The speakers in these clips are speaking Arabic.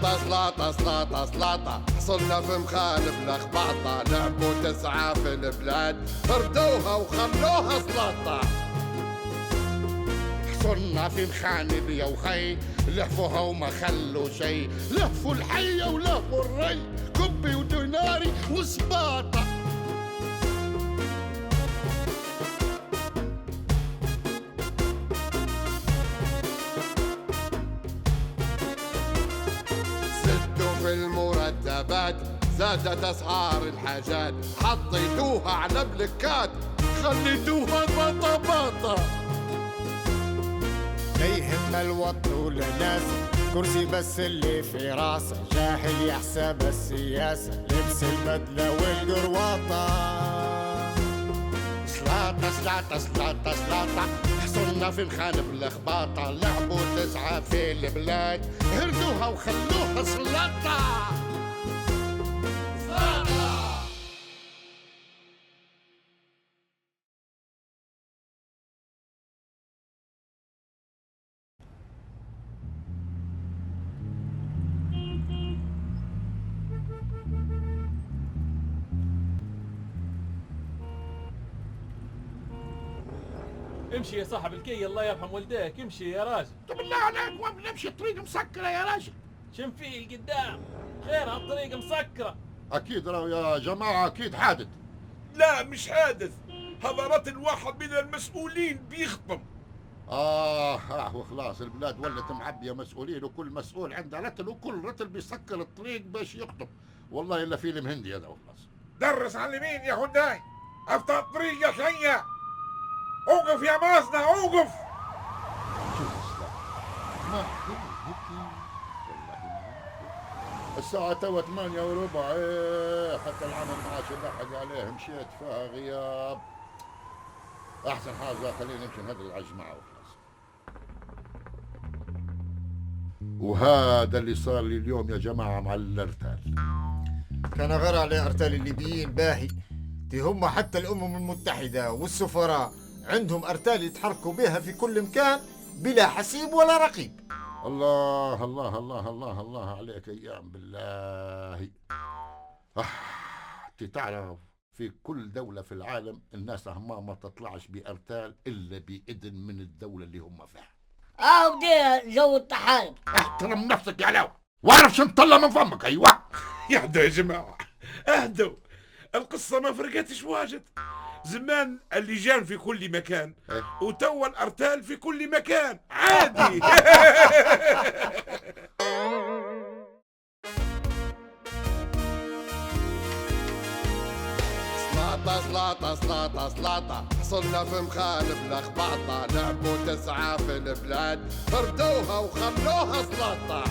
سلاطة سلاطة سلاطة سلاطة، حصلنا في مخالف لخباطة، لعبوا 9 في البلاد فردوها وخلوها سلاطة. حصلنا في مخانب يا وخي، لهفوها وما خلوا شي، لهفوا الحية ولهفوا الري، كبي وديناري وسباطة. في المرتبات زادت اسعار الحاجات، حطيتوها على بلكات خليتوها بطا بطا. لا يهم الوطن ولا ناس، كرسي بس اللي في راسه، جاهل يحسب السياسة، لبس البدلة والقرواطة. سلاطة سلاطة سلاطة سلاطة، حصلنا في مخانب الخباطة، لعبوا 9 في البلاد هردوها وخلوها سلاطة. سلاطة. امشي يا صاحب الكي، الله يرحم والديك، امشي يا راجل. بالله عليك وين بنمشي؟ طريق مسكرة يا راجل. شم فيه القدام، خير هالطريق مسكرة. أكيد يا جماعة، أكيد حادث. لا مش حادث، هذا رتل واحد من المسؤولين بيخطم. وخلاص البلاد ولت معبية مسؤولين، وكل مسؤول عنده رتل، وكل رتل بيسكر الطريق باش يخطب. والله إلا فيلم هندي هذا وخلاص. درس على اليمين يا هداي، افتح الطريق يا خيا، اوقف يا مازنة اوقف. ما الساعة توا 8:15، حتى العمل ما عادش نلحق عليه، مشيت فيها غياب. أحسن حاجة خلينا نمشي نهدر على الجماعة وخلاص. وهذا اللي صار لي اليوم يا جماعة مع الأرتال. كان غير على أرتال الليبيين باهي، دي هم حتى الأمم المتحدة والسفراء عندهم أرتال يتحركوا بها في كل مكان بلا حسيب ولا رقيب. الله الله الله الله الله عليك أيام بالله. أنت تعرف في كل دولة في العالم الناس ما تطلعش بأرتال إلا بإذن من الدولة اللي هم فيها. ودي جو الطحالب. احترم نفسك يا لو، واعرف شو نطلع من فمك. أيوة يهدوا يا جماعة، اهدوا، القصة ما فرقتش واجد. زمان اللجان في كل مكان، وتوا الأرتال في كل مكان، عادي. سلاطة سلاطة سلاطة سلاطة، حصلنا في مخالف لخباطة، لعبوا 9 في البلاد فردوها وخلوها سلاطة.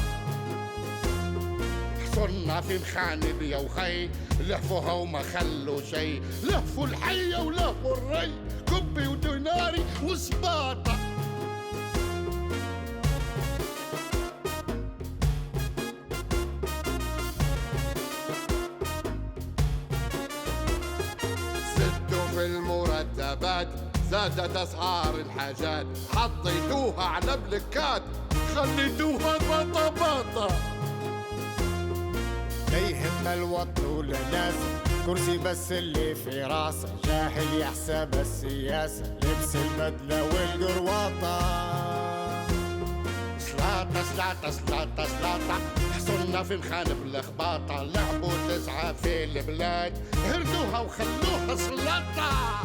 حصلنا في مخانب يا وخي، لهفوها وما خلوا شي، لهفوا الحية ولهفوا الري، كبي وديناري وسباطة. زدوا في المرتبات زادت اسعار الحاجات، حطيتوها على بلكات خليتوها بطا بطا. لا يهم الوطن ولا ناس، كرسي بس اللي في راسه، جاهل يحسب السياسة، لبس البدلة والقرواطة. سلاطة سلاطة سلاطة سلاطة، حصلنا في مخانب الخباطة، لعبوا 9 في البلاد هردوها وخلوها سلاطة.